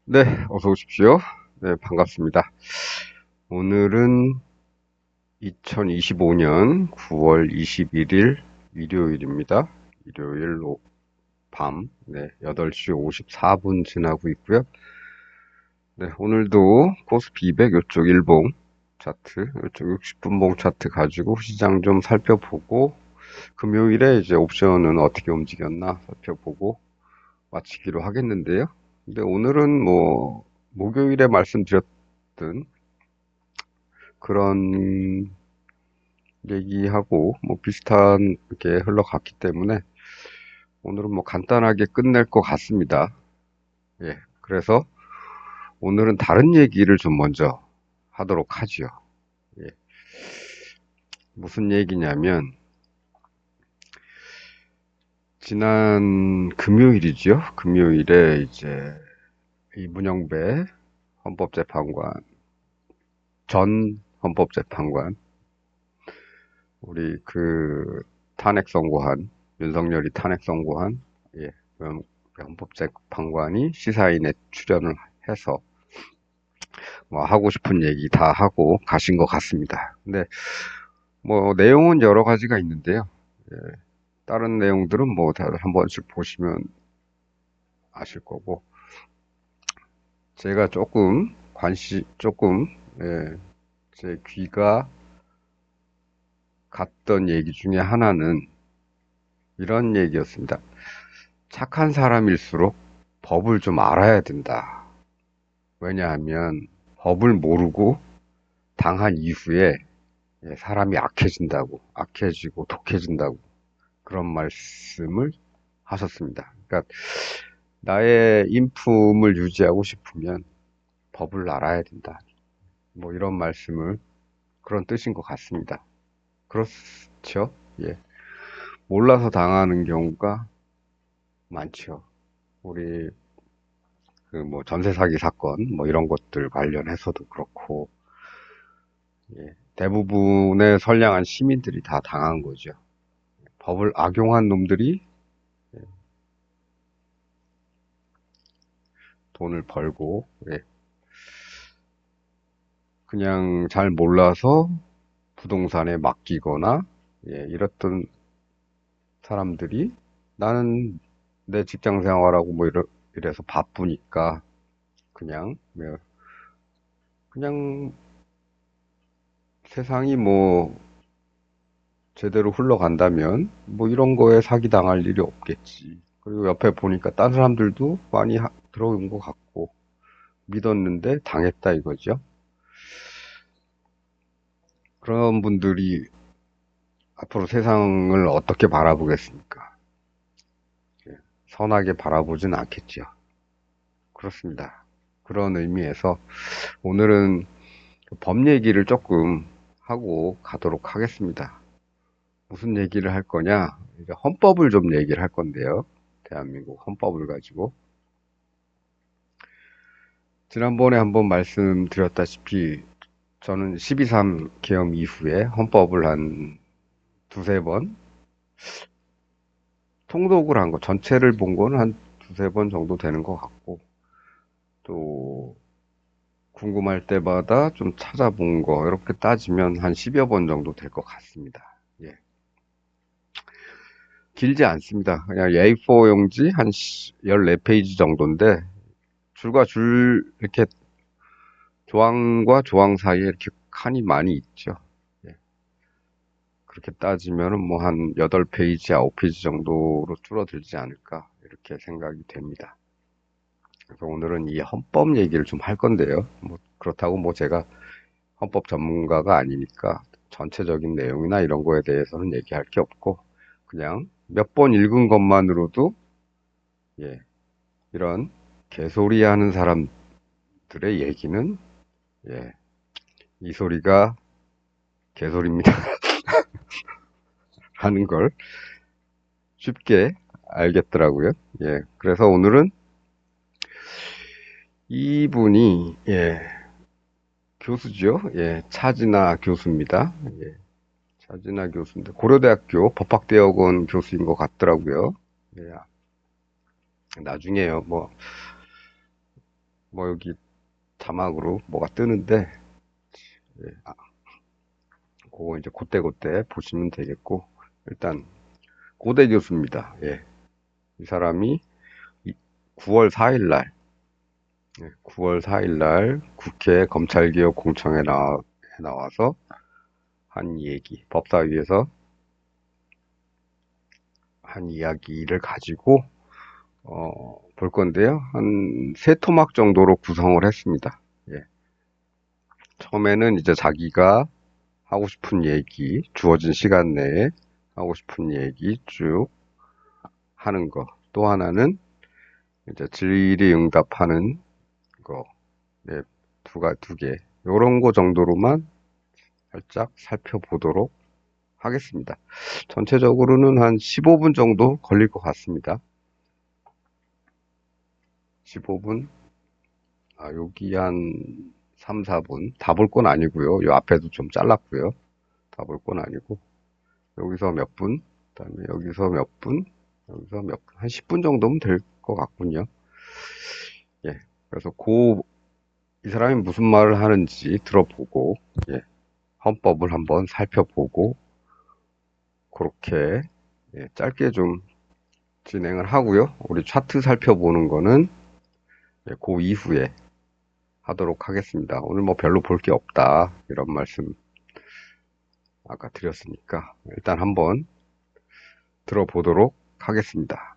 네, 어서 오십시오. 네, 반갑습니다. 오늘은 2025년 9월 21일 일요일입니다. 일요일 밤, 네, 8시 54분 지나고 있고요. 네, 오늘도 코스피 200 이쪽 일봉 차트, 이쪽 60분봉 차트 가지고 시장 좀 살펴보고 금요일에 이제 옵션은 어떻게 움직였나 살펴보고 마치기로 하겠는데요. 근데 오늘은 뭐 목요일에 말씀드렸던 그런 얘기하고 뭐 비슷하게 흘러갔기 때문에 오늘은 뭐 간단하게 끝낼 것 같습니다. 예. 그래서 오늘은 다른 얘기를 좀 먼저 하도록 하지요. 예. 무슨 얘기냐면 지난 금요일이죠. 금요일에 이제 이 문영배 헌법재판관 전 헌법재판관 우리 그 탄핵 선고한 윤석열이 탄핵 선고한 예, 헌법재판관이 시사인에 출연을 해서 뭐 하고 싶은 얘기 다 하고 가신 것 같습니다. 근데 뭐 내용은 여러 가지가 있는데요. 예, 다른 내용들은 뭐 다들 한 번씩 보시면 아실 거고 제가 조금 예, 제 귀가 갔던 얘기 중에 하나는 이런 얘기였습니다. 착한 사람일수록 법을 좀 알아야 된다. 왜냐하면 법을 모르고 당한 이후에 사람이 악해진다고, 악해지고 독해진다고 그런 말씀을 하셨습니다. 그러니까 나의 인품을 유지하고 싶으면 법을 알아야 된다. 뭐 이런 말씀을 그런 뜻인 것 같습니다. 그렇죠? 예. 몰라서 당하는 경우가 많죠. 우리 그 뭐 전세 사기 사건 뭐 이런 것들 관련해서도 그렇고 예, 대부분의 선량한 시민들이 다 당한 거죠. 법을 악용한 놈들이 돈을 벌고 예, 그냥 잘 몰라서 부동산에 맡기거나 예, 이랬던 사람들이 나는 내 직장 생활하고 뭐 이래서 바쁘니까 그냥 그냥 세상이 뭐 제대로 흘러간다면 뭐 이런 거에 사기당할 일이 없겠지. 그리고 옆에 보니까 딴 사람들도 많이 들어온 것 같고 믿었는데 당했다 이거죠. 그런 분들이 앞으로 세상을 어떻게 바라보겠습니까? 예, 선하게 바라보진 않겠죠. 그렇습니다. 그런 의미에서 오늘은 법 얘기를 조금 하고 가도록 하겠습니다. 무슨 얘기를 할 거냐? 이제 헌법을 좀 얘기를 할 건데요. 대한민국 헌법을 가지고. 지난번에 한번 말씀드렸다시피 저는 12.3 계엄 이후에 헌법을 한 두세 번 통독을 한 거, 전체를 본 거는 한 두세 번 정도 되는 것 같고, 또 궁금할 때마다 좀 찾아본 거, 이렇게 따지면 한 10여 번 정도 될 것 같습니다. 예. 길지 않습니다. 그냥 A4 용지 한 14페이지 정도인데, 줄과 줄, 이렇게 조항과 조항 사이에 이렇게 칸이 많이 있죠. 예. 그렇게 따지면은 뭐 한 8페이지, 9페이지 정도로 줄어들지 않을까, 이렇게 생각이 됩니다. 그래서 오늘은 이 헌법 얘기를 좀 할 건데요. 뭐 그렇다고 뭐 제가 헌법 전문가가 아니니까 전체적인 내용이나 이런 거에 대해서는 얘기할 게 없고 그냥 몇 번 읽은 것만으로도 예, 이런 개소리 하는 사람들의 얘기는 예, 이 소리가 개소리입니다 하는 걸 쉽게 알겠더라고요. 예, 그래서 오늘은 이분이 예, 교수죠. 예, 차진아 교수입니다. 예, 차진아 교수인데 고려대학교 법학대학원 교수인 것 같더라고요. 예, 나중에요. 뭐 여기 자막으로 뭐가 뜨는데, 예, 그거 이제 그때그때 보시면 되겠고, 일단 고대 교수입니다. 예. 이 사람이 9월 4일 날, 9월 4일 날 국회 검찰개혁 공청회 나와서 한 얘기, 법사위에서 한 이야기를 가지고 볼 건데요. 한 세 토막 정도로 구성을 했습니다. 예. 처음에는 이제 자기가 하고 싶은 얘기, 주어진 시간 내에 하고 싶은 얘기 쭉 하는 거. 또 하나는 이제 질의응답하는 거. 네, 두 개. 요런 거 정도로만 살짝 살펴보도록 하겠습니다. 전체적으로는 한 15분 정도 걸릴 것 같습니다. 15분? 여기 한 3, 4분. 다 볼 건 아니고요. 요 앞에도 좀 잘랐고요. 다 볼 건 아니고. 여기서 몇 분, 그다음에 여기서 몇 분, 여기서 몇 분, 한 10분 정도면 될 것 같군요. 예. 그래서 이 사람이 무슨 말을 하는지 들어보고, 예. 헌법을 한번 살펴보고, 그렇게, 예, 짧게 좀 진행을 하고요. 우리 차트 살펴보는 거는, 예, 그 이후에 하도록 하겠습니다. 오늘 뭐 별로 볼 게 없다. 이런 말씀 아까 드렸으니까, 일단 한번 들어보도록 하겠습니다.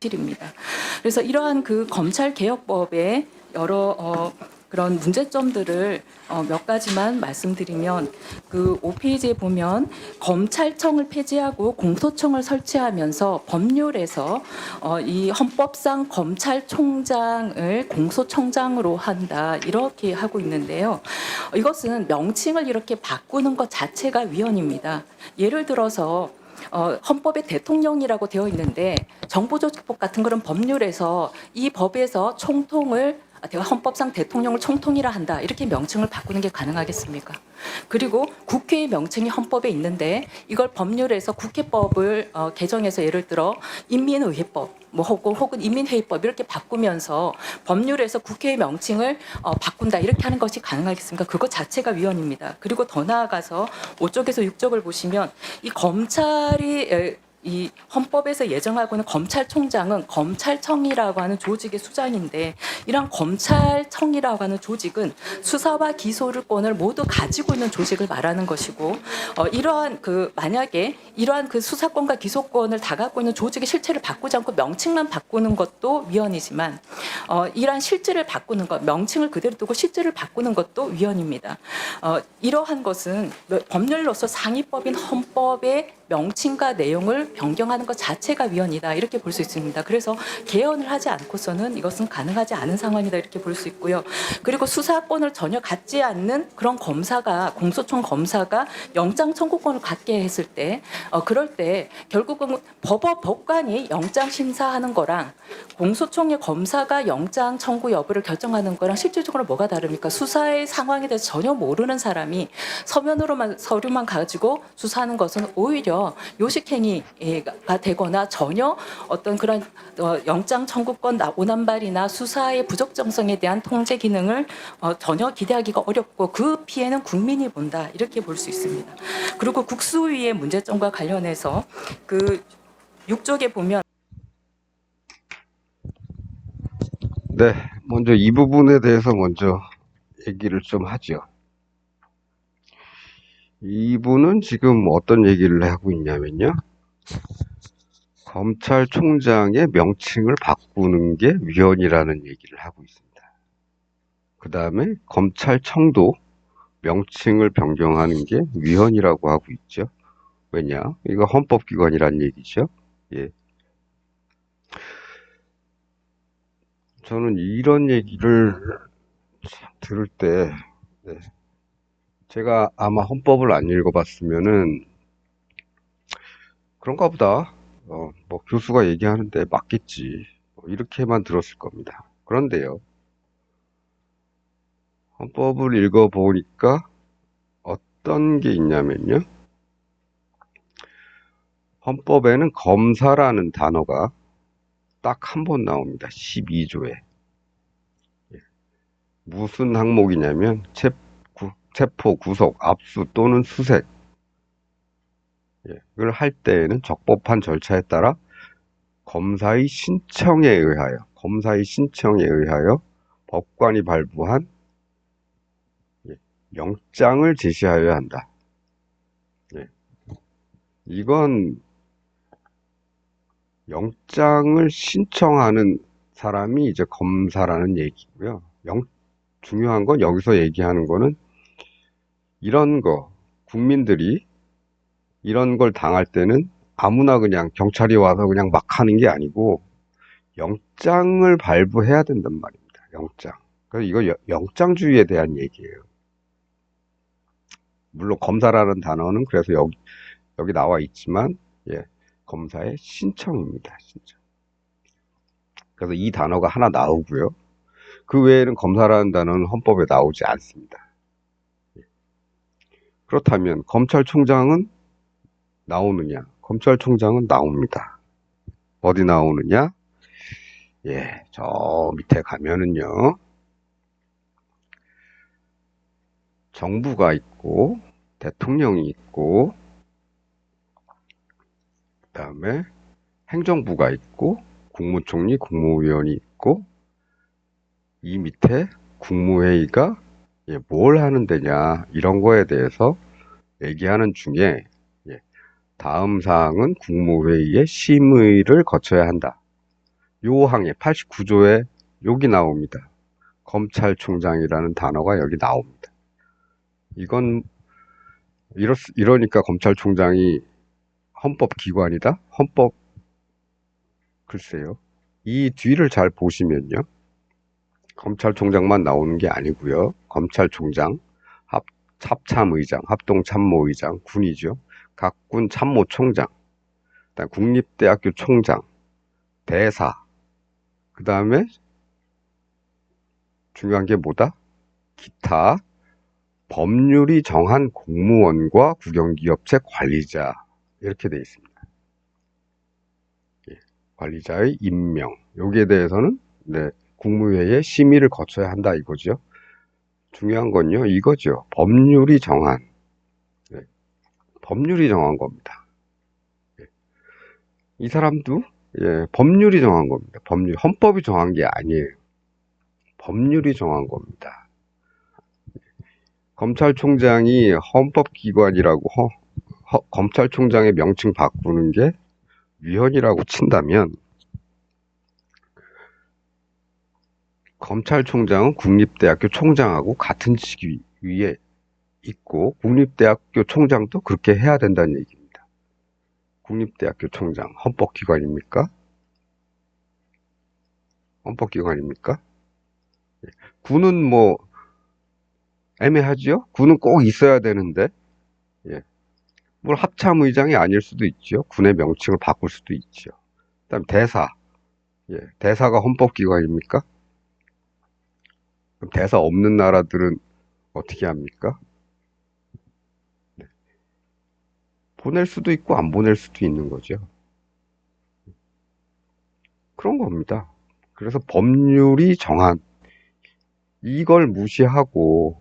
입니다. 그래서 이러한 그 검찰개혁법의 여러 그런 문제점들을 몇 가지만 말씀드리면, 그 5페이지에 보면 검찰청을 폐지하고 공소청을 설치하면서 법률에서 이 헌법상 검찰총장을 공소청장으로 한다, 이렇게 하고 있는데요. 이것은 명칭을 이렇게 바꾸는 것 자체가 위헌입니다. 예를 들어서 헌법에 대통령이라고 되어 있는데 정부조직법 같은 그런 법률에서 이 법에서 총통을 헌법상 대통령을 총통이라 한다, 이렇게 명칭을 바꾸는 게 가능하겠습니까? 그리고 국회의 명칭이 헌법에 있는데 이걸 법률에서 국회법을 개정해서 예를 들어 인민의회법 뭐 혹은 인민회의법 이렇게 바꾸면서 법률에서 국회의 명칭을 바꾼다, 이렇게 하는 것이 가능하겠습니까? 그것 자체가 위헌입니다. 그리고 더 나아가서 5쪽에서 6쪽을 보시면 이 검찰이 이 헌법에서 예정하고 있는 검찰총장은 검찰청이라고 하는 조직의 수장인데, 이런 검찰청이라고 하는 조직은 수사와 기소권을 모두 가지고 있는 조직을 말하는 것이고, 만약에 이러한 그 수사권과 기소권을 다 갖고 있는 조직의 실체를 바꾸지 않고 명칭만 바꾸는 것도 위헌이지만, 이러한 실질을 바꾸는 것, 명칭을 그대로 두고 실질을 바꾸는 것도 위헌입니다. 이러한 것은 법률로서 상위법인 헌법의 명칭과 내용을 변경하는 것 자체가 위헌이다, 이렇게 볼 수 있습니다. 그래서 개헌을 하지 않고서는 이것은 가능하지 않은 상황이다, 이렇게 볼 수 있고요. 그리고 수사권을 전혀 갖지 않는 그런 공소청 검사가 영장 청구권을 갖게 했을 때, 그럴 때 결국은 법관이 영장 심사하는 거랑 공소청의 검사가 영장 청구 여부를 결정하는 거랑 실질적으로 뭐가 다릅니까? 수사의 상황에 대해서 전혀 모르는 사람이 서류만 가지고 수사하는 것은 오히려 요식행위가 되거나 전혀 어떤 그런 영장 청구권 오남발이나 수사의 부적정성에 대한 통제 기능을 전혀 기대하기가 어렵고, 그 피해는 국민이 본다, 이렇게 볼 수 있습니다. 그리고 국수위의 문제점과 관련해서 그 6쪽에 보면, 네, 먼저 이 부분에 대해서 먼저 얘기를 좀 하죠. 이분은 지금 어떤 얘기를 하고 있냐면요. 검찰총장의 명칭을 바꾸는 게 위헌이라는 얘기를 하고 있습니다. 그 다음에 검찰청도 명칭을 변경하는 게 위헌이라고 하고 있죠. 왜냐? 이거 헌법기관이란 얘기죠. 예. 저는 이런 얘기를 들을 때, 네. 제가 아마 헌법을 안 읽어봤으면은 그런가 보다. 뭐 교수가 얘기하는데 맞겠지. 뭐 이렇게만 들었을 겁니다. 그런데요. 헌법을 읽어보니까 어떤 게 있냐면요. 헌법에는 검사라는 단어가 딱 한 번 나옵니다. 12조에. 무슨 항목이냐면 체포, 구속, 압수 또는 수색. 이걸 할 때에는 적법한 절차에 따라 검사의 신청에 의하여 법관이 발부한 영장을 제시하여야 한다. 이건 영장을 신청하는 사람이 이제 검사라는 얘기고요. 중요한 건 여기서 얘기하는 거는 이런 거, 국민들이 이런 걸 당할 때는 아무나 그냥 경찰이 와서 그냥 막 하는 게 아니고 영장을 발부해야 된단 말입니다. 영장. 그래서 이거 영장주의에 대한 얘기예요. 물론 검사라는 단어는 그래서 여기 나와 있지만, 검사의 신청입니다. 신청. 그래서 이 단어가 하나 나오고요. 그 외에는 검사라는 단어는 헌법에 나오지 않습니다. 그렇다면 검찰총장은 나오느냐? 검찰총장은 나옵니다. 어디 나오느냐? 저 밑에 가면은요. 정부가 있고 대통령이 있고 그다음에 행정부가 있고 국무총리, 국무위원이 있고 이 밑에 국무회의가 뭘 하는 데냐 이런 거에 대해서 얘기하는 중에 다음 사항은 국무회의의 심의를 거쳐야 한다. 요 항에 89조에 여기 나옵니다. 검찰총장이라는 단어가 여기 나옵니다. 이건 이러니까 검찰총장이 헌법기관이다? 글쎄요. 이 뒤를 잘 보시면요. 검찰총장만 나오는 게 아니고요. 검찰총장, 합참의장, 합동참모의장, 군이죠. 각군 참모총장, 그다음 국립대학교 총장, 대사, 그 다음에 중요한 게 뭐다? 기타 법률이 정한 공무원과 국영기업체 관리자 이렇게 돼 있습니다. 관리자의 임명 여기에 대해서는 국무회의의 심의를 거쳐야 한다 이거죠. 중요한 건요 이거죠. 법률이 정한 겁니다. 이 사람도 법률이 정한 겁니다. 헌법이 정한 게 아니에요. 법률이 정한 겁니다. 검찰총장이 헌법기관이라고 검찰총장의 명칭 바꾸는 게 위헌이라고 친다면 검찰총장은 국립대학교 총장하고 같은 직위 위에 있고 국립대학교 총장도 그렇게 해야 된다는 얘기입니다. 국립대학교 총장 헌법기관입니까? 헌법기관입니까? 군은 뭐 애매하죠? 군은 꼭 있어야 되는데 뭘 합참의장이 아닐 수도 있죠. 군의 명칭을 바꿀 수도 있죠. 그다음 대사가 헌법기관입니까? 그럼 대사 없는 나라들은 어떻게 합니까? 보낼 수도 있고 안 보낼 수도 있는 거죠. 그런 겁니다. 그래서 법률이 정한 이걸 무시하고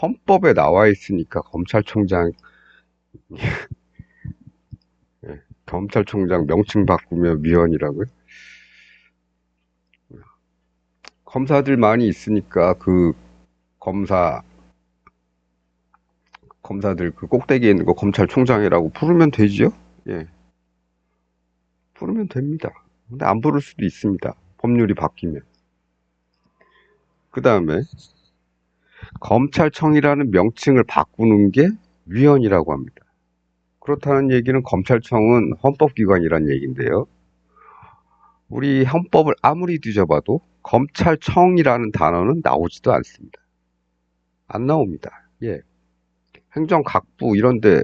헌법에 나와 있으니까 검찰총장 명칭 바꾸면 위헌이라고요? 검사들 많이 있으니까 그 검사들 그 꼭대기에 있는 거 검찰총장이라고 부르면 되지요? 부르면 됩니다. 근데 안 부를 수도 있습니다. 법률이 바뀌면. 그 다음에 검찰청이라는 명칭을 바꾸는 게 위헌이라고 합니다. 그렇다는 얘기는 검찰청은 헌법기관이란 얘기인데요. 우리 헌법을 아무리 뒤져봐도 검찰청이라는 단어는 나오지도 않습니다. 안 나옵니다. 행정각부 이런 데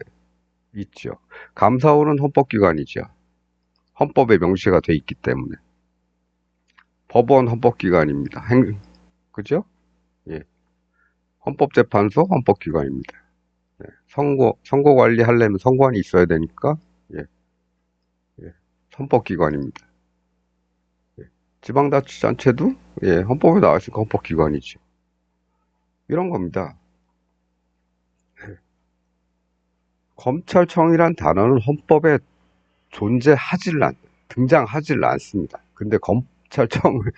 있죠. 감사원은 헌법기관이죠. 헌법에 명시가 돼 있기 때문에. 법원 헌법기관입니다. 그죠? 헌법재판소 헌법기관입니다. 선거 관리하려면 선관위 있어야 되니까 헌법기관입니다. 지방자치단체도 예, 헌법에 나와 있으니까 헌법기관이죠. 이런 겁니다. 검찰청이란 단어는 헌법에 등장하질 않습니다. 근데 검찰청을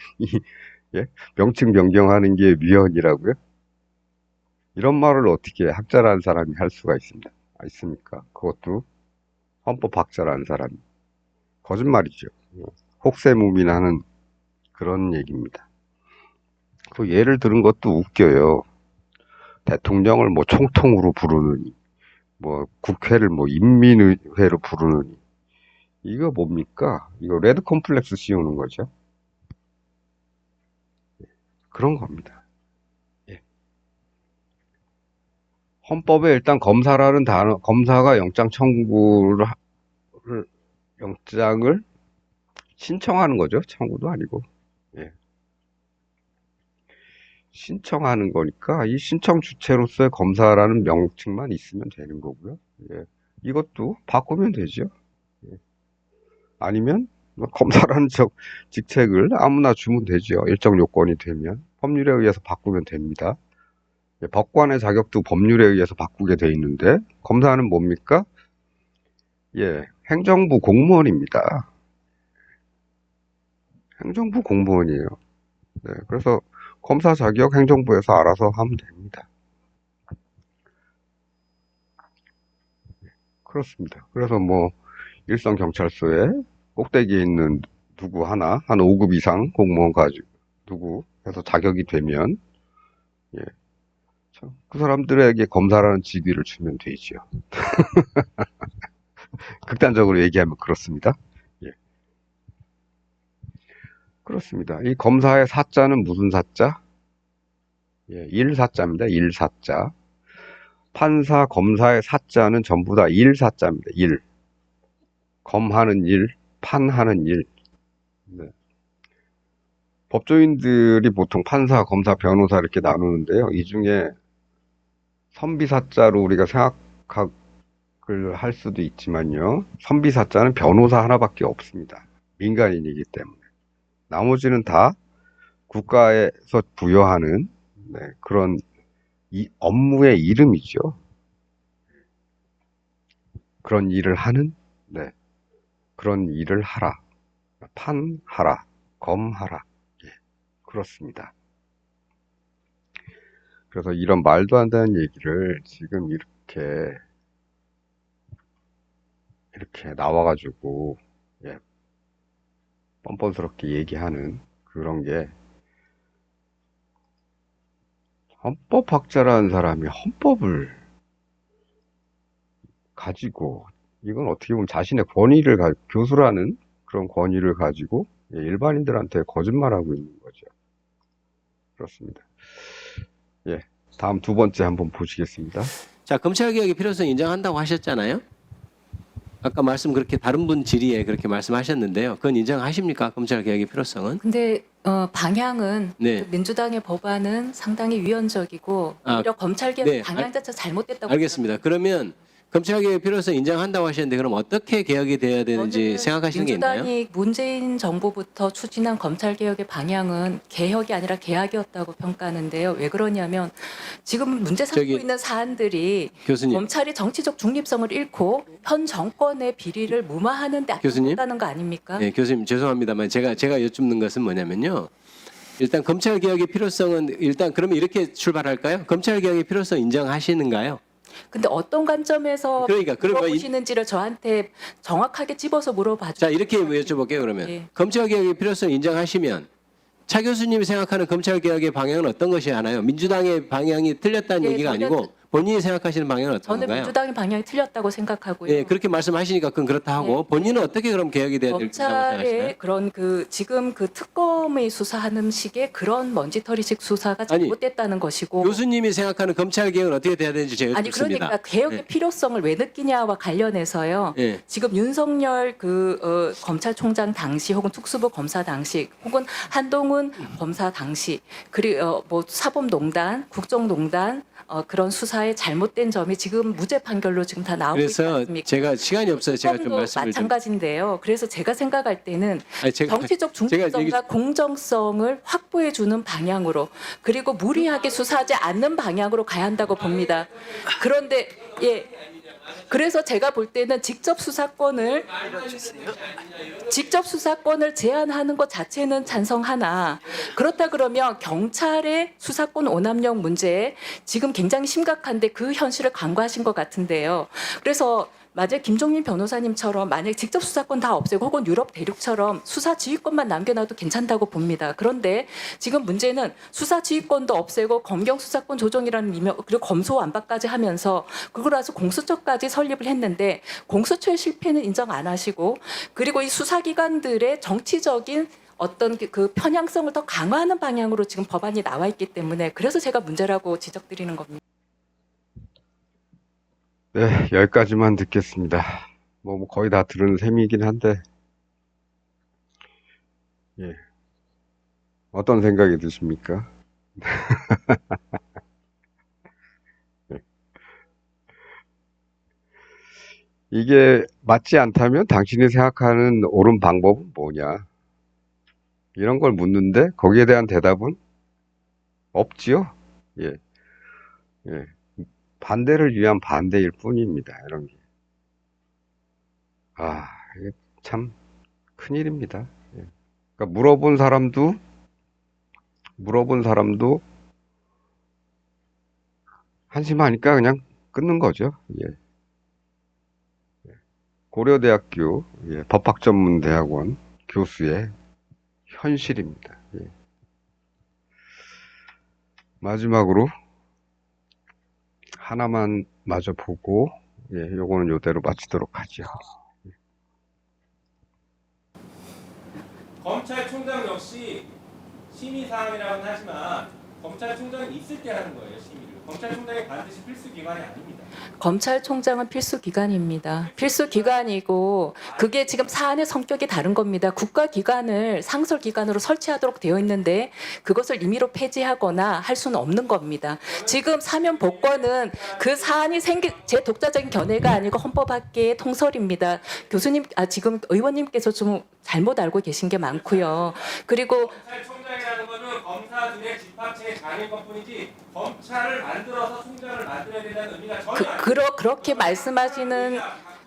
예? 명칭 변경하는 게 위헌이라고요? 이런 말을 어떻게 학자라는 사람이 할 수가 있습니까? 그것도 헌법 학자라는 사람이. 거짓말이죠. 혹세무민하는 그런 얘기입니다. 그 예를 들은 것도 웃겨요. 대통령을 뭐 총통으로 부르느니, 뭐 국회를 뭐 인민의회로 부르느니. 이거 뭡니까? 이거 레드 컴플렉스 씌우는 거죠. 그런 겁니다. 예. 헌법에 일단 검사라는 단어, 검사가 영장을 신청하는 거죠. 청구도 아니고. 예. 신청하는 거니까 이 신청 주체로서의 검사라는 명칭만 있으면 되는 거고요. 예. 이것도 바꾸면 되죠. 예. 아니면 뭐 검사라는 직책을 아무나 주면 되죠. 일정 요건이 되면 법률에 의해서 바꾸면 됩니다. 예, 법관의 자격도 법률에 의해서 바꾸게 돼 있는데 검사는 뭡니까? 예, 행정부 공무원입니다. 행정부 공무원이에요. 네, 그래서 검사 자격 행정부에서 알아서 하면 됩니다. 그렇습니다. 그래서 뭐 일선 경찰서에 꼭대기에 있는 누구 하나, 한 5급 이상 공무원 가지고 누구 해서 자격이 되면 예, 그 사람들에게 검사라는 직위를 주면 되죠. 극단적으로 얘기하면 그렇습니다. 예, 그렇습니다. 이 검사의 사자는 무슨 사자? 예, 일사자입니다. 일사자. 판사, 검사의 사자는 전부 다 일사자입니다. 일. 검하는 일, 판하는 일. 네. 법조인들이 보통 판사, 검사, 변호사 이렇게 나누는데요. 이 중에 선비사자로 우리가 생각을 할 수도 있지만요. 선비사자는 변호사 하나밖에 없습니다. 민간인이기 때문에. 나머지는 다 국가에서 부여하는 네, 그런 업무의 이름이죠. 그런 일을 하는, 네, 그런 일을 하라. 판하라, 검하라. 예, 그렇습니다. 그래서 이런 말도 안 되는 얘기를 지금 이렇게 나와가지고, 예, 뻔뻔스럽게 얘기하는 그런 게 헌법학자라는 사람이 헌법을 가지고, 이건 어떻게 보면 자신의 교수라는 그런 권위를 가지고 예, 일반인들한테 거짓말하고 있는 거죠. 그렇습니다. 예, 다음 두 번째 한번 보시겠습니다. 자, 검찰개혁의 필요성 인정한다고 하셨잖아요. 아까 말씀 그렇게 다른 분 질의에 그렇게 말씀하셨는데요. 그건 인정하십니까? 검찰개혁의 필요성은? 근데 방향은 네. 그 민주당의 법안은 상당히 위헌적이고 오히려 검찰 개혁 네, 방향 자체가 잘못됐다고 알겠습니다. 그러면 검찰개혁의 필요성 인정한다고 하셨는데 그럼 어떻게 개혁이 돼야 되는지 저는 생각하시는 게 있나요? 민주당이 문재인 정부부터 추진한 검찰 개혁의 방향은 개혁이 아니라 개혁이었다고 평가하는데요. 왜 그러냐면 지금 문제 삼고 있는 사안들이 교수님. 검찰이 정치적 중립성을 잃고 현 정권의 비리를 무마하는 데 교수님? 앞섰다는 거 아닙니까? 네, 교수님 죄송합니다만 제가 여쭙는 것은 뭐냐면요. 일단 검찰개혁의 필요성은 일단 그러면 이렇게 출발할까요? 검찰개혁의 필요성 인정하시는가요? 근데 어떤 관점에서 그러니까 물어보시는지를 저한테 정확하게 집어서 물어봐 주세요. 자, 이렇게 여쭤볼게요, 그러면. 예. 검찰개혁의 필요성 인정하시면 차 교수님이 생각하는 검찰개혁의 방향은 어떤 것이 하나요? 민주당의 방향이 틀렸다는 예, 얘기가 저는 아니고 본인이 생각하시는 방향은 어떤 저는 건가요? 민주당의 방향이 틀렸다고 생각하고요. 예, 그렇게 말씀하시니까 그건 그렇다 하고 본인은 어떻게 그럼 개혁이 돼야 된다고 생각하시나요? 검찰의 그런 지금 특검의 수사하는 식의 그런 먼지털이식 수사가 잘못됐다는 것이고 교수님이 생각하는 검찰개혁은 어떻게 돼야 되는지 제가 아니 여쭙습니다. 그러니까 개혁의 필요성을 왜 느끼냐와 관련해서요. 예. 지금 윤석열 검찰총장 당시 혹은 특수부 검사 당시 혹은 한동훈 검사 당시 그리고 뭐 사법농단, 국정농단 그런 수사의 잘못된 점이 지금 무죄 판결로 지금 다 나오고 있지 그래서 않습니까? 제가 시간이 없어서 제가 좀 특검도 말씀을 좀 마찬가지인데요. 그래서 제가 생각할 때는 아니, 정치적 제가 얘기 중립성과 공정성을 확보해 주는 방향으로 그리고 무리하게 수사하지 않는 방향으로 가야 한다고 봅니다. 그런데 예. 그래서 제가 볼 때는 직접 수사권을 제한하는 것 자체는 찬성하나 그렇다 그러면 경찰의 수사권 오남용 문제 지금 굉장히 심각한데 그 현실을 간과하신 것 같은데요. 그래서 만약 김종민 변호사님처럼 만약 직접 수사권 다 없애고 혹은 유럽 대륙처럼 수사 지휘권만 남겨놔도 괜찮다고 봅니다. 그런데 지금 문제는 수사 지휘권도 없애고 검경 수사권 조정이라는 미명 그리고 검소 완박까지 하면서 그걸 아주 공수처까지 설립을 했는데 공수처의 실패는 인정 안 하시고 그리고 이 수사기관들의 정치적인 어떤 그 편향성을 더 강화하는 방향으로 지금 법안이 나와 있기 때문에 그래서 제가 문제라고 지적드리는 겁니다. 네, 여기까지만 듣겠습니다. 뭐 거의 다 들은 셈이긴 한데, 예. 어떤 생각이 드십니까? 이게 맞지 않다면 당신이 생각하는 옳은 방법은 뭐냐? 이런 걸 묻는데 거기에 대한 대답은 없지요? 예, 예. 반대를 위한 반대일 뿐입니다. 이런 게. 아, 이게 참 큰일입니다. 예. 그러니까 물어본 사람도 한심하니까 그냥 끊는 거죠. 예. 고려대학교 법학전문대학원 교수의 현실입니다. 예. 마지막으로 하나만 마저 보고 요거는 요대로 마치도록 하죠. 검찰총장 역시 심의사항이라고는 하지만 검찰총장이 있을 때 하는 거예요, 심의를. 검찰총장이 반드시 필수 기관이 아닙니다. 검찰총장은 필수 기관입니다. 필수 기관이고 그게 지금 사안의 성격이 다른 겁니다. 국가기관을 상설기관으로 설치하도록 되어 있는데 그것을 임의로 폐지하거나 할 수는 없는 겁니다. 지금 사면 복권은 그 사안이 제 독자적인 견해가 아니고 헌법학계의 통설입니다. 교수님, 지금 의원님께서 좀 잘못 알고 계신 게 많고요. 그리고 검찰총장이라는 거는 검사들의 집합체의 장일 것뿐이지 검찰을 만들어서 총장을 만들어야 된다는 의미가 전혀 아닙니다. 그렇게 말씀하시는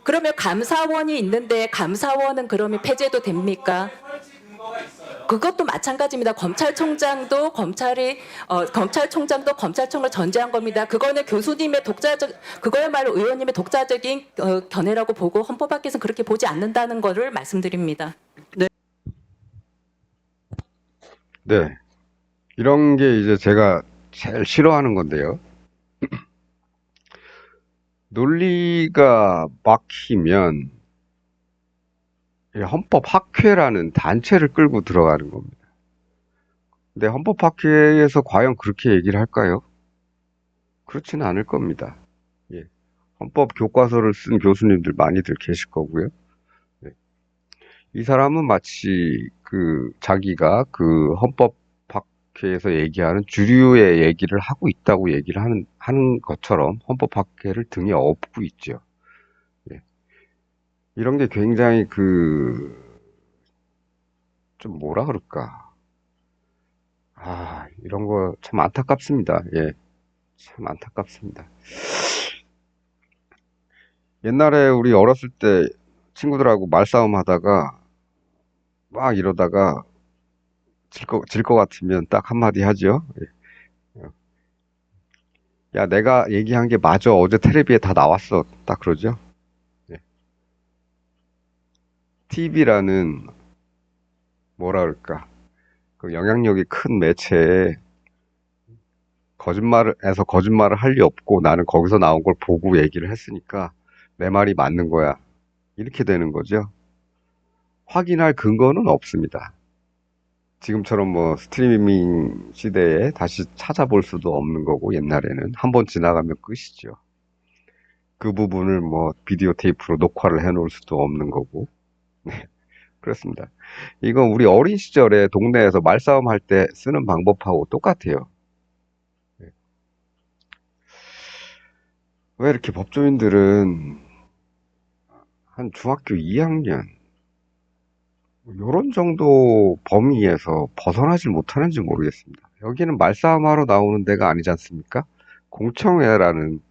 그러면 감사원이 있는데 감사원은 그러면 폐지도 됩니까? 설치 근거가 있어요. 그것도 마찬가지입니다. 검찰총장도 검찰청을 전제한 겁니다. 그거는 교수님의 그거야말로 의원님의 독자적인 견해라고 보고 헌법학에서는 그렇게 보지 않는다는 거를 말씀드립니다. 네. 이런 게 이제 제가 제일 싫어하는 건데요. 논리가 막히면 헌법학회라는 단체를 끌고 들어가는 겁니다. 근데 헌법학회에서 과연 그렇게 얘기를 할까요? 그렇지는 않을 겁니다. 예. 헌법 교과서를 쓴 교수님들 많이들 계실 거고요. 예. 이 사람은 마치 자기가 그 헌법학회에서 얘기하는 주류의 얘기를 하고 있다고 얘기를 하는 것처럼 헌법학회를 등에 업고 있죠. 예. 이런 게 굉장히 좀 뭐라 그럴까. 이런 거 참 안타깝습니다. 예. 참 안타깝습니다. 옛날에 우리 어렸을 때 친구들하고 말싸움 하다가 막 이러다가 질 것 같으면 딱 한마디 하죠. 예. 야, 내가 얘기한 게 맞아. 어제 텔레비에 다 나왔어. 딱 그러죠. 예. TV라는 뭐라 그럴까. 그 영향력이 큰 매체에 거짓말을 할 리 없고 나는 거기서 나온 걸 보고 얘기를 했으니까 내 말이 맞는 거야. 이렇게 되는 거죠. 확인할 근거는 없습니다. 지금처럼 뭐 스트리밍 시대에 다시 찾아볼 수도 없는 거고 옛날에는 한번 지나가면 끝이죠. 그 부분을 뭐 비디오 테이프로 녹화를 해놓을 수도 없는 거고. 네, 그렇습니다. 이건 우리 어린 시절에 동네에서 말싸움 할 때 쓰는 방법하고 똑같아요. 네. 왜 이렇게 법조인들은 한 중학교 2학년 요런 정도 범위에서 벗어나질 못하는지 모르겠습니다. 여기는 말싸움하러 나오는 데가 아니지 않습니까? 공청회라는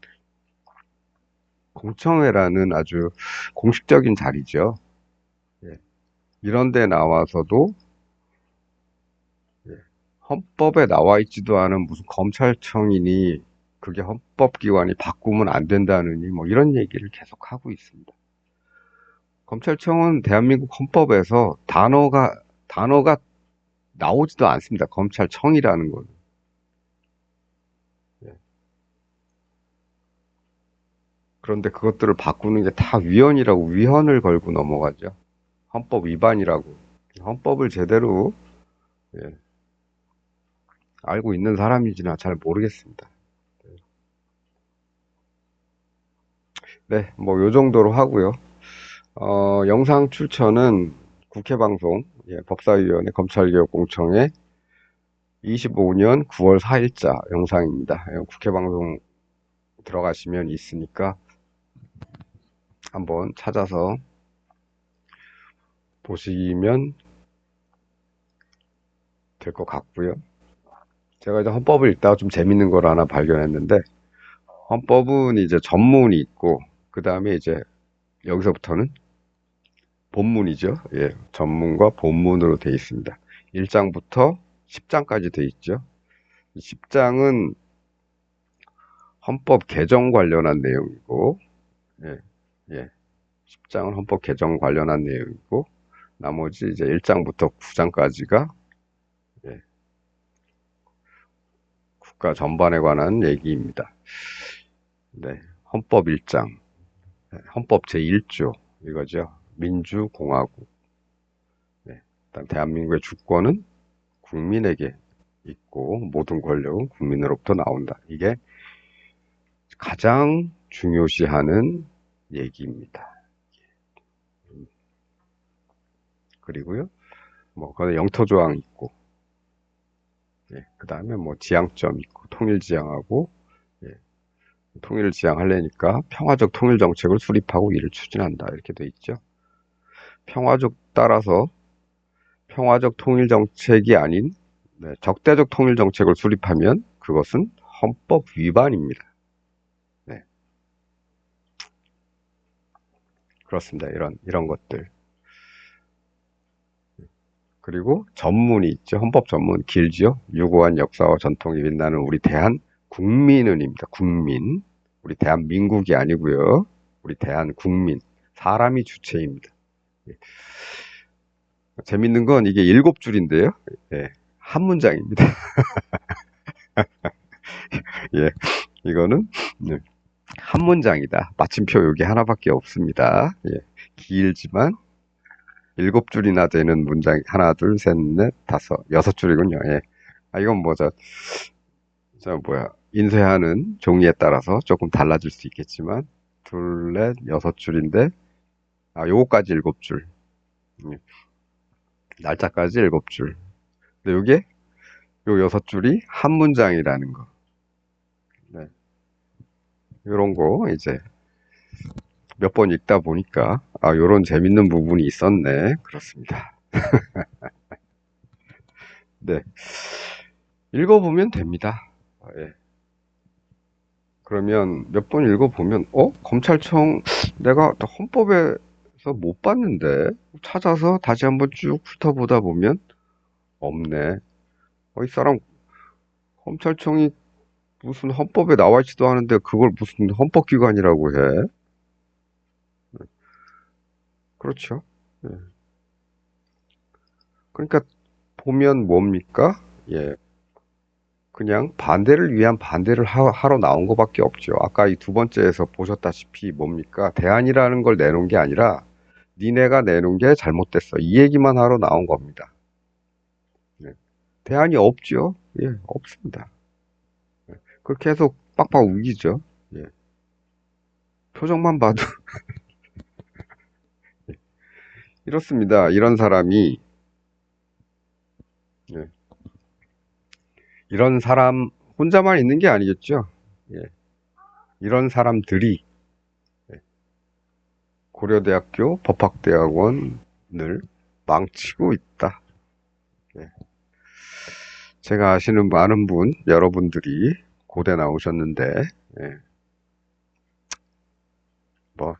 공청회라는 아주 공식적인 자리죠. 예. 이런 데 나와서도 예, 헌법에 나와 있지도 않은 무슨 검찰청이니 그게 헌법기관이 바꾸면 안 된다느니 뭐 이런 얘기를 계속 하고 있습니다. 검찰청은 대한민국 헌법에서 단어가 나오지도 않습니다. 검찰청이라는 건. 예. 그런데 그것들을 바꾸는 게 다 위헌이라고 위헌을 걸고 넘어가죠. 헌법 위반이라고. 헌법을 제대로 예, 알고 있는 사람인지나 잘 모르겠습니다. 네, 뭐 요 정도로 하고요. 영상 출처는 국회방송 예, 법사위원회 검찰개혁공청회 25년 9월 4일자 영상입니다. 국회방송 들어가시면 있으니까 한번 찾아서 보시면 될 것 같고요. 제가 이제 헌법을 읽다가 좀 재밌는 걸 하나 발견했는데, 헌법은 이제 전문이 있고, 그 다음에 이제 여기서부터는 본문이죠. 예, 전문과 본문으로 되어 있습니다. 1장부터 10장까지 되어 있죠. 10장은 헌법 개정 관련한 내용이고, 예, 예. 10장은 헌법 개정 관련한 내용이고, 나머지 이제 1장부터 9장까지가 국가 전반에 관한 얘기입니다. 네, 헌법 1장, 헌법 제1조 이거죠. 민주공화국. 네, 일단 대한민국의 주권은 국민에게 있고 모든 권력은 국민으로부터 나온다. 이게 가장 중요시하는 얘기입니다. 그리고요, 뭐 거기 영토조항 있고, 예, 그 다음에 뭐 지향점 있고, 통일지향하고, 예, 통일을 지향하려니까 평화적 통일 정책을 수립하고 이를 추진한다. 이렇게 돼 있죠. 따라서 평화적 통일 정책이 아닌 네, 적대적 통일 정책을 수립하면 그것은 헌법 위반입니다. 네, 그렇습니다. 이런 것들. 그리고 전문이 있죠. 헌법 전문 길지요. 유구한 역사와 전통이 빛나는 우리 대한국민은입니다. 국민. 우리 대한민국이 아니고요. 우리 대한국민. 사람이 주체입니다. 예. 재밌는 건 이게 7줄인데요. 예, 한 문장입니다. 예, 이거는 네, 한 문장이다. 마침표 여기 하나밖에 없습니다. 예, 길지만 7줄이나 되는 문장 하나, 둘, 셋, 넷, 다섯, 6줄이군요. 예. 이건 뭐 인쇄하는 종이에 따라서 조금 달라질 수 있겠지만 둘, 넷, 6줄인데 요거까지 7줄. 날짜까지 7줄. 근데 요게 요 6줄이 한 문장이라는 거. 네. 요런 거 이제 몇 번 읽다 보니까 요런 재밌는 부분이 있었네. 그렇습니다. 네. 읽어보면 됩니다. 예. 그러면 몇 번 읽어보면 검찰청 내가 헌법에서 못 봤는데 찾아서 다시 한번 쭉 훑어보다 보면 없네. 이 사람 검찰청이 무슨 헌법에 나와 있지도 않은데 그걸 무슨 헌법기관이라고 해. 그렇죠. 예. 그러니까 보면 뭡니까? 예. 그냥 반대를 위한 반대를 하러 나온 것밖에 없죠. 아까 이 두 번째에서 보셨다시피 뭡니까? 대안이라는 걸 내놓은 게 아니라 니네가 내놓은 게 잘못됐어. 이 얘기만 하러 나온 겁니다. 예. 대안이 없죠. 예, 없습니다. 예. 그렇게 해서 빡빡 우기죠. 예. 표정만 봐도 이렇습니다. 이런 사람이 예. 이런 사람 혼자만 있는 게 아니겠죠. 예. 이런 사람들이 고려대학교 법학대학원을 망치고 있다. 예. 제가 아시는 많은 여러분들이 고대 나오셨는데, 예. 뭐,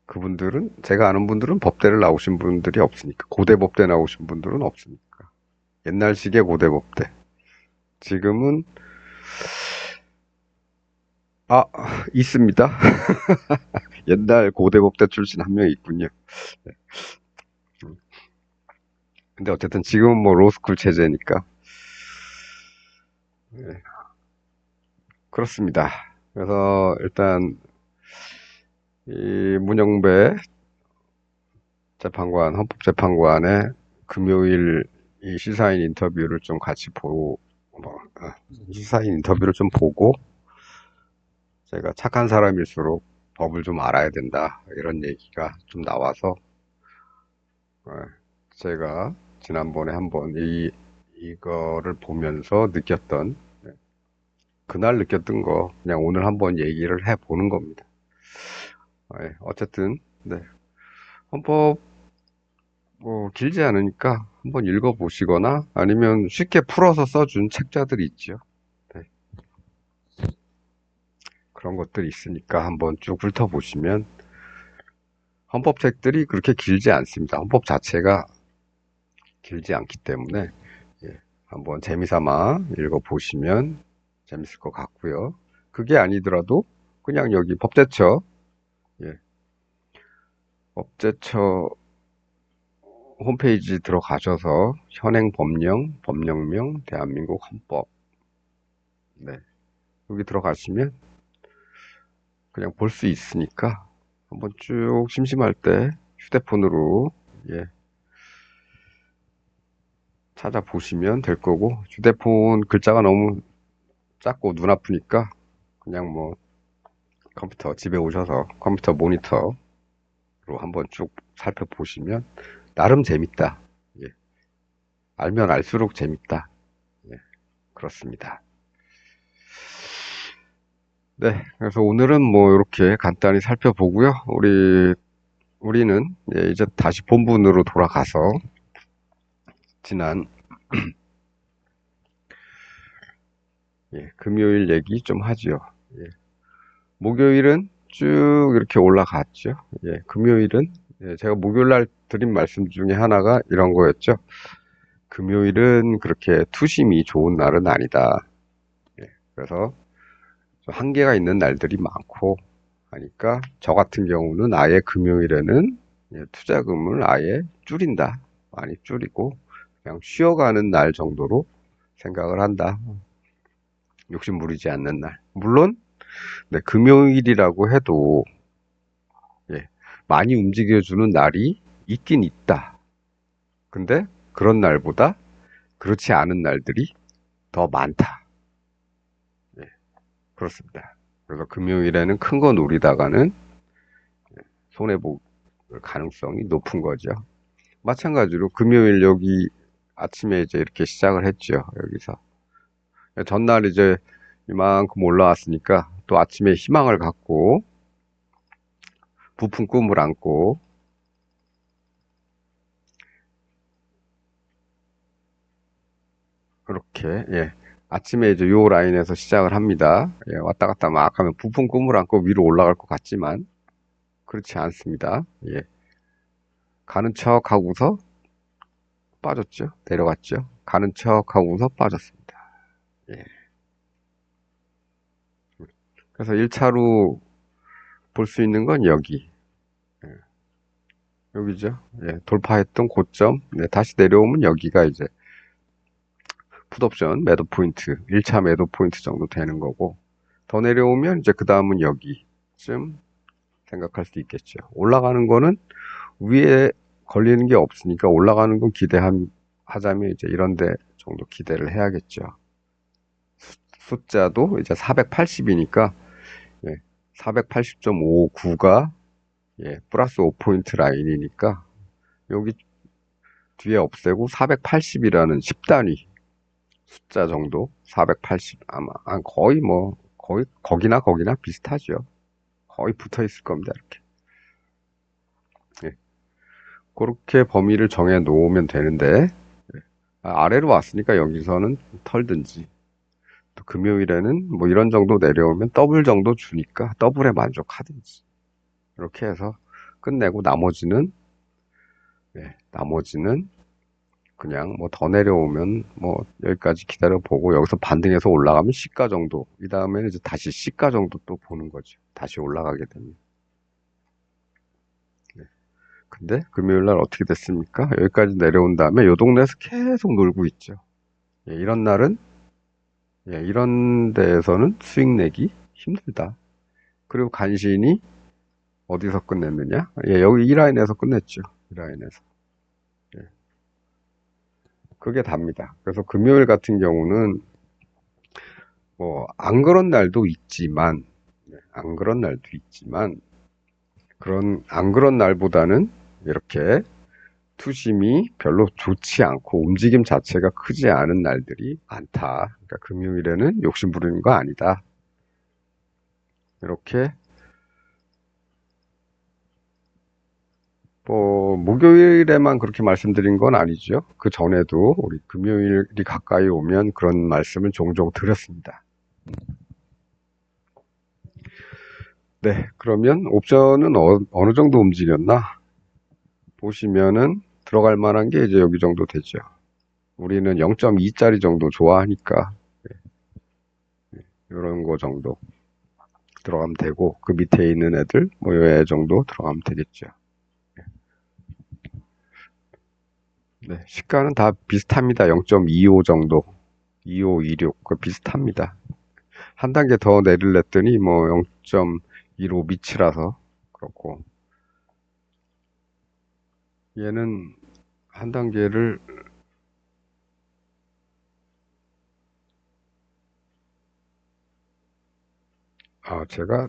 그분들은, 제가 아는 분들은 법대를 나오신 분들이 없으니까, 고대 법대 나오신 분들은 없으니까. 옛날식의 고대 법대. 지금은, 있습니다. 옛날 고대 법대 출신 한 명 있군요. 네. 근데 어쨌든 지금은 뭐 로스쿨 체제니까. 네. 그렇습니다. 그래서 일단, 이 문영배 재판관, 헌법재판관의 금요일 이 시사인 인터뷰를 좀 같이 시사인 인터뷰를 좀 보고, 제가 착한 사람일수록 법을 좀 알아야 된다, 이런 얘기가 좀 나와서, 제가 지난번에 한번 이거를 보면서 느꼈던, 그날 느꼈던 거, 그냥 오늘 한번 얘기를 해보는 겁니다. 어쨌든, 네. 헌법, 길지 않으니까 한번 읽어보시거나 아니면 쉽게 풀어서 써준 책자들이 있죠. 네. 그런 것들이 있으니까 한번 쭉 훑어보시면 헌법책들이 그렇게 길지 않습니다. 헌법 자체가 길지 않기 때문에 한번 재미삼아 읽어보시면 재밌을 것 같고요. 그게 아니더라도 그냥 여기 법제처 법제처 홈페이지 들어가셔서 현행 법령, 법령명, 대한민국 헌법 여기 들어가시면 그냥 볼 수 있으니까 한번 쭉 심심할 때 휴대폰으로 찾아보시면 될 거고, 휴대폰 글자가 너무 작고 눈 아프니까 그냥 뭐 컴퓨터 집에 오셔서 컴퓨터 모니터로 한번 쭉 살펴보시면 나름 재밌다. 알면 알수록 재밌다. 그렇습니다. 네, 그래서 오늘은 뭐 이렇게 간단히 살펴보고요. 우리는 이제 다시 본문으로 돌아가서 지난 금요일 얘기 좀 하죠. 목요일은 쭉 이렇게 올라갔죠. 금요일은 제가 목요일 날 드린 말씀 중에 하나가 이런 거였죠. 금요일은 그렇게 투심이 좋은 날은 아니다. 그래서 좀 한계가 있는 날들이 많고 하니까 저 같은 경우는 아예 금요일에는 투자금을 아예 줄인다. 많이 줄이고 그냥 쉬어가는 날 정도로 생각을 한다. 욕심 부리지 않는 날. 물론 금요일이라고 해도 많이 움직여주는 날이 있긴 있다. 근데 그런 날보다 그렇지 않은 날들이 더 많다. 그렇습니다. 그래서 금요일에는 큰 거 노리다가는 손해볼 가능성이 높은 거죠. 마찬가지로 금요일 여기 아침에 이제 이렇게 시작을 했죠. 여기서. 전날 이제 이만큼 올라왔으니까 또 아침에 희망을 갖고 부푼 꿈을 안고 그렇게 아침에 이제 요 라인에서 시작을 합니다. 왔다 갔다 막 하면 부푼 꿈을 안고 위로 올라갈 것 같지만 그렇지 않습니다. 가는 척 하고서 빠졌죠. 내려갔죠. 가는 척 하고서 빠졌습니다. 그래서 1차로 볼 수 있는 건 여기죠. 돌파했던 고점. 다시 내려오면 여기가 이제 풋옵션 매도 포인트, 1차 매도 포인트 정도 되는 거고, 더 내려오면 이제 그 다음은 여기쯤 생각할 수 있겠죠. 올라가는 거는 위에 걸리는 게 없으니까 올라가는 건 하자면 이제 이런 데 정도 기대를 해야겠죠. 숫자도 이제 480이니까 480.59가 플러스 5포인트 라인이니까 여기 뒤에 없애고 480이라는 10단위 숫자 정도 480 아마 거의 뭐 거의 거기나 비슷하죠. 거의 붙어 있을 겁니다. 이렇게. 예. 그렇게 범위를 정해 놓으면 되는데 아래로 왔으니까 여기서는 털든지 또 금요일에는 뭐 이런 정도 내려오면 더블 정도 주니까 더블에 만족하든지 이렇게 해서 끝내고 나머지는 그냥 뭐 더 내려오면 뭐 여기까지 기다려 보고 여기서 반등해서 올라가면 시가 정도 이 다음에는 이제 다시 시가 정도 또 보는 거죠. 다시 올라가게 되면. 네. 근데 금요일 날 어떻게 됐습니까? 여기까지 내려온 다음에 요 동네에서 계속 놀고 있죠. 예, 이런 날은 이런 데에서는 수익 내기 힘들다. 그리고 간신히 어디서 끝냈느냐? 여기 이 라인에서 끝냈죠. 이 라인에서. 예, 그게 답니다. 그래서 금요일 같은 경우는 뭐 안 그런 날도 있지만 안 그런 날도 있지만 안 그런 날보다는 이렇게 투심이 별로 좋지 않고 움직임 자체가 크지 않은 날들이 많다. 그러니까 금요일에는 욕심 부리는 거 아니다. 이렇게 뭐 목요일에만 그렇게 말씀드린 건 아니죠. 그 전에도 우리 금요일이 가까이 오면 그런 말씀을 종종 드렸습니다. 네, 그러면 옵션은 어느 정도 움직였나? 보시면은 들어갈 만한 게 이제 여기 정도 되죠. 우리는 0.2짜리 정도 좋아하니까 이런 거 정도 들어가면 되고 그 밑에 있는 애들 뭐 요 정도 들어가면 되겠죠. 네, 시가는 다 비슷합니다. 0.25 정도, 25, 26 그 비슷합니다. 한 단계 더 내릴랬더니 뭐 0.15 밑이라서 그렇고 얘는 한 단계를 제가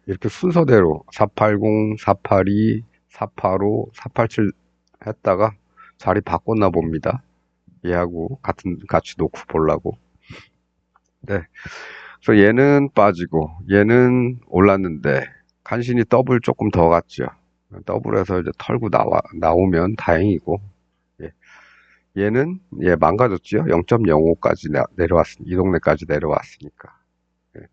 이렇게 순서대로 480, 482, 485, 487 했다가 자리 바꿨나 봅니다. 얘하고 같이 놓고 보려고. 네. 그래서 얘는 빠지고 얘는 올랐는데 간신히 더블 조금 더 갔죠. 더블에서 이제 털고 나오면 다행이고. 예. 얘는 망가졌죠. 0.05까지 이 동네까지 내려왔으니까. 예.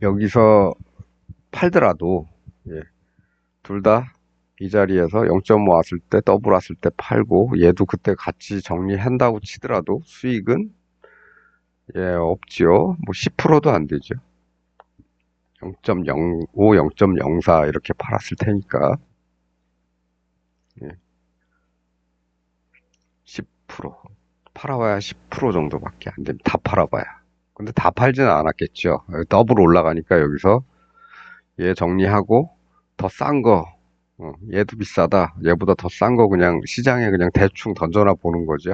여기서 팔더라도 둘 다 이 자리에서 0.5 왔을 때 더블 왔을 때 팔고 얘도 그때 같이 정리한다고 치더라도 수익은 없지요. 뭐 10%도 안 되죠. 0.05, 0.04 이렇게 팔았을 테니까 10% 팔아봐야 10% 정도밖에 안 됩니다. 다 팔아봐야. 근데 다 팔지는 않았겠죠. 더블 올라가니까 여기서 얘 정리하고 더 싼 거, 얘도 비싸다. 얘보다 더 싼 거 그냥 시장에 그냥 대충 던져놔 보는 거죠.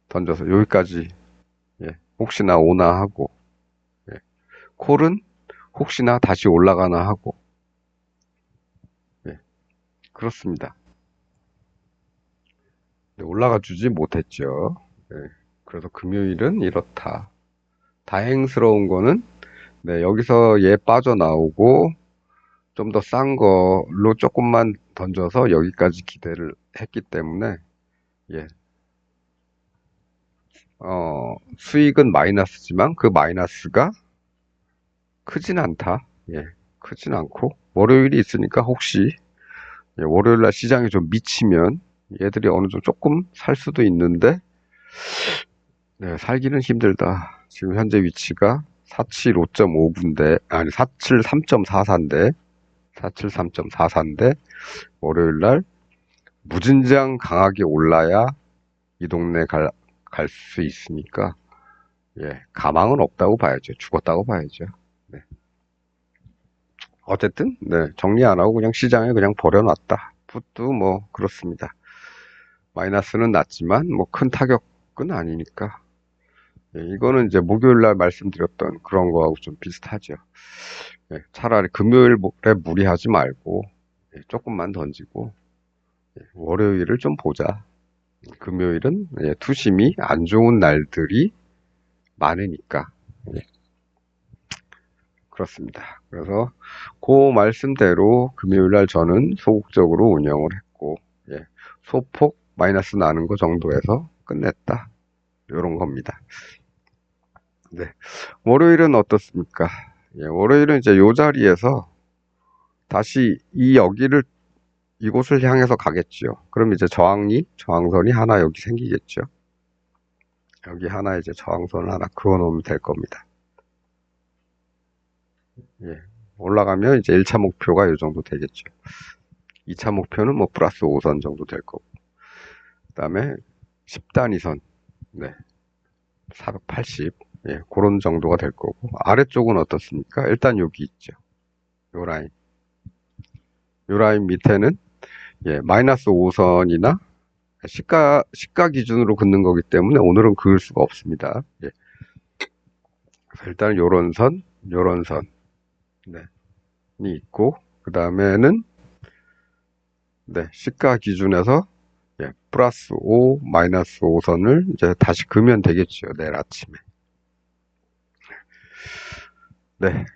던져서 여기까지 혹시나 오나 하고 콜은 혹시나 다시 올라가나 하고 그렇습니다. 올라가 주지 못했죠. 그래서 금요일은 이렇다. 다행스러운 거는 여기서 얘 빠져나오고 좀 더 싼 걸로 조금만 던져서 여기까지 기대를 했기 때문에 수익은 마이너스지만 그 마이너스가 크진 않다. 크진 않고 월요일이 있으니까 혹시 월요일날 시장이 좀 미치면 얘들이 어느 정도 조금 살 수도 있는데 살기는 힘들다. 지금 현재 위치가 475.5인데 아니 473.44인데 473.44인데 월요일날 무진장 강하게 올라야 이 동네 갈 수 있으니까 가망은 없다고 봐야죠. 죽었다고 봐야죠. 어쨌든 정리 안 하고 그냥 시장에 그냥 버려놨다. 풋도 뭐 그렇습니다. 마이너스는 났지만 뭐 큰 타격은 아니니까 이거는 이제 목요일날 말씀드렸던 그런 거하고 좀 비슷하죠. 차라리 금요일에 무리하지 말고 조금만 던지고 월요일을 좀 보자. 금요일은 투심이 안 좋은 날들이 많으니까. 예, 그렇습니다. 그래서 그 말씀대로 금요일 날 저는 소극적으로 운영을 했고, 예, 소폭 마이너스 나는 거 정도에서 끝냈다. 이런 겁니다. 네. 월요일은 어떻습니까? 예, 월요일은 이제 요 자리에서 다시 이곳을 향해서 가겠죠. 그럼 이제 저항선이 하나 여기 생기겠죠. 여기 하나 이제 저항선을 하나 그어 놓으면 될 겁니다. 예. 올라가면 이제 1차 목표가 이 정도 되겠죠. 2차 목표는 뭐 플러스 5선 정도 될 거고. 그 다음에 10단위선, 네. 480, 예, 그런 정도가 될 거고. 아래쪽은 어떻습니까? 일단 여기 있죠. 요 라인. 요 라인 밑에는, 예, 마이너스 5선이나 시가 기준으로 긋는 거기 때문에 오늘은 그을 수가 없습니다. 예. 일단 요런 선, 네. 이 있고, 그 다음에는, 네, 시가 기준에서, 예, 플러스 5, 마이너스 5선을 이제 다시 그으면 되겠죠. 내일 아침에. 네.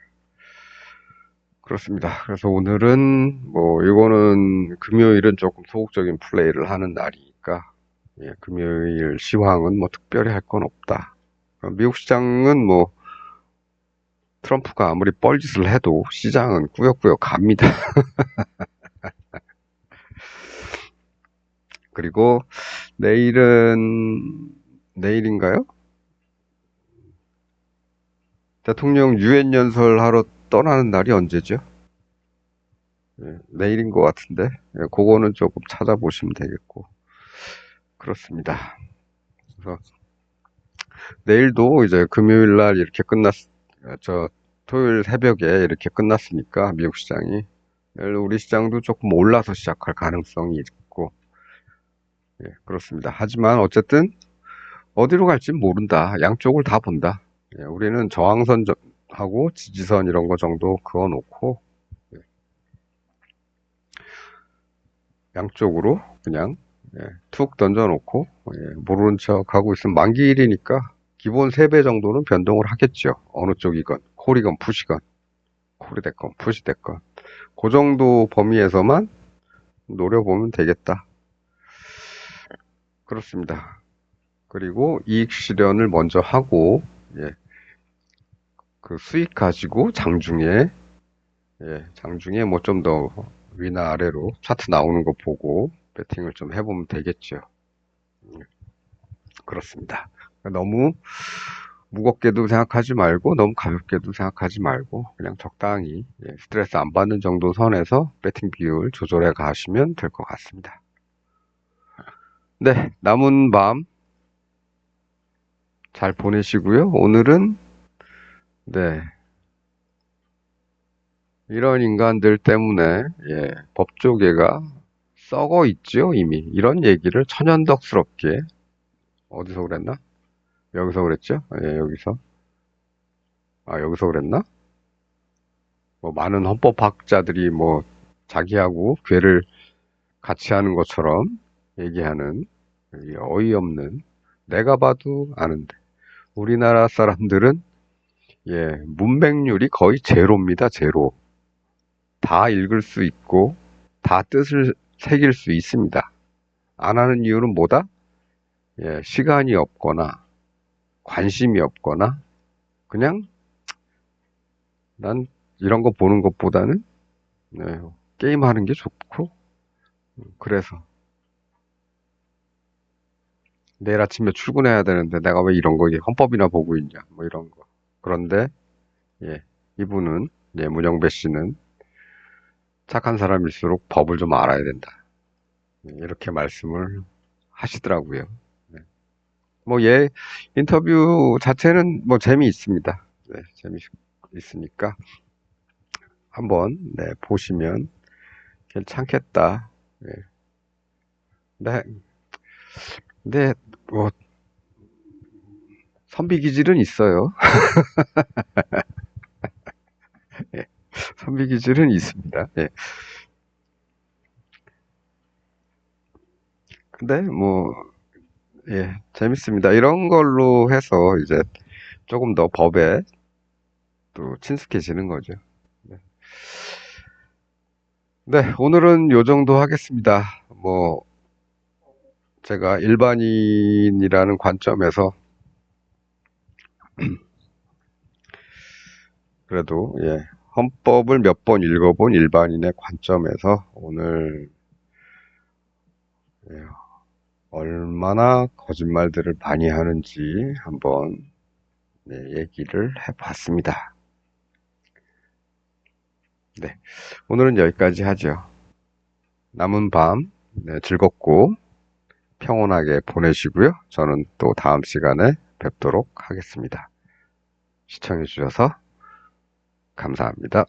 그렇습니다. 그래서 오늘은, 이거는 금요일은 조금 소극적인 플레이를 하는 날이니까, 예, 금요일 시황은 뭐 특별히 할 건 없다. 미국 시장은 트럼프가 아무리 뻘짓을 해도 시장은 꾸역꾸역 갑니다. 그리고 내일인가요? 대통령 유엔 연설하러 떠나는 날이 언제죠? 예, 내일인 것 같은데, 예, 그거는 조금 찾아보시면 되겠고. 그렇습니다. 그래서 내일도 이제 금요일 날 이렇게 토요일 새벽에 이렇게 끝났으니까 미국 시장이 내일 우리 시장도 조금 올라서 시작할 가능성이 있고, 예, 그렇습니다. 하지만 어쨌든 어디로 갈지 모른다. 양쪽을 다 본다. 예, 우리는 저항선하고 지지선 이런 거 정도 그어놓고, 예, 양쪽으로 그냥, 예, 툭 던져놓고, 예, 모르는 척 하고 있으면 만기일이니까 기본 3배 정도는 변동을 하겠죠. 어느 쪽이건, 콜이건 푸시건, 콜이 됐건 푸시 됐건. 그 정도 범위에서만 노려보면 되겠다. 그렇습니다. 그리고 이익 실현을 먼저 하고, 예, 그 수익 가지고 장중에 뭐 좀 더 위나 아래로 차트 나오는 거 보고 배팅을 좀 해보면 되겠죠. 그렇습니다. 너무 무겁게도 생각하지 말고 너무 가볍게도 생각하지 말고 그냥 적당히, 예, 스트레스 안 받는 정도 선에서 배팅 비율 조절해 가시면 될 것 같습니다. 네, 남은 밤 잘 보내시고요. 오늘은, 네, 이런 인간들 때문에, 예, 법조계가 썩어 있죠, 이미. 이런 얘기를 천연덕스럽게, 어디서 그랬나? 여기서 그랬죠? 예, 여기서. 여기서 그랬나? 많은 헌법학자들이 자기하고 괴를 같이 하는 것처럼 얘기하는, 이 어이없는, 내가 봐도 아는데. 우리나라 사람들은, 예, 문맹률이 거의 제로입니다, 제로. 다 읽을 수 있고, 다 뜻을 새길 수 있습니다. 안 하는 이유는 뭐다? 예, 시간이 없거나, 관심이 없거나, 그냥, 난 이런 거 보는 것보다는, 네, 게임 하는 게 좋고, 그래서. 내일 아침에 출근해야 되는데 내가 왜 이런 거, 헌법이나 보고 있냐, 뭐 이런 거. 그런데, 예, 이분은, 예, 문영배 씨는 착한 사람일수록 법을 좀 알아야 된다. 이렇게 말씀을 하시더라고요. 네. 인터뷰 자체는 재미있습니다. 네, 재미있으니까 한번, 네, 보시면 괜찮겠다. 네. 네. 근데 선비 기질은 있어요. 예, 선비 기질은 있습니다. 예. 근데 뭐, 예, 재밌습니다. 이런 걸로 해서 이제 조금 더 법에 또 친숙해지는 거죠. 네. 네, 오늘은 요 정도 하겠습니다. 뭐, 제가 일반인이라는 관점에서 그래도, 예, 헌법을 몇 번 읽어본 일반인의 관점에서 오늘, 예, 얼마나 거짓말들을 많이 하는지 한번, 네, 얘기를 해봤습니다. 네, 오늘은 여기까지 하죠. 남은 밤, 네, 즐겁고 평온하게 보내시고요. 저는 또 다음 시간에 뵙도록 하겠습니다. 시청해주셔서 감사합니다.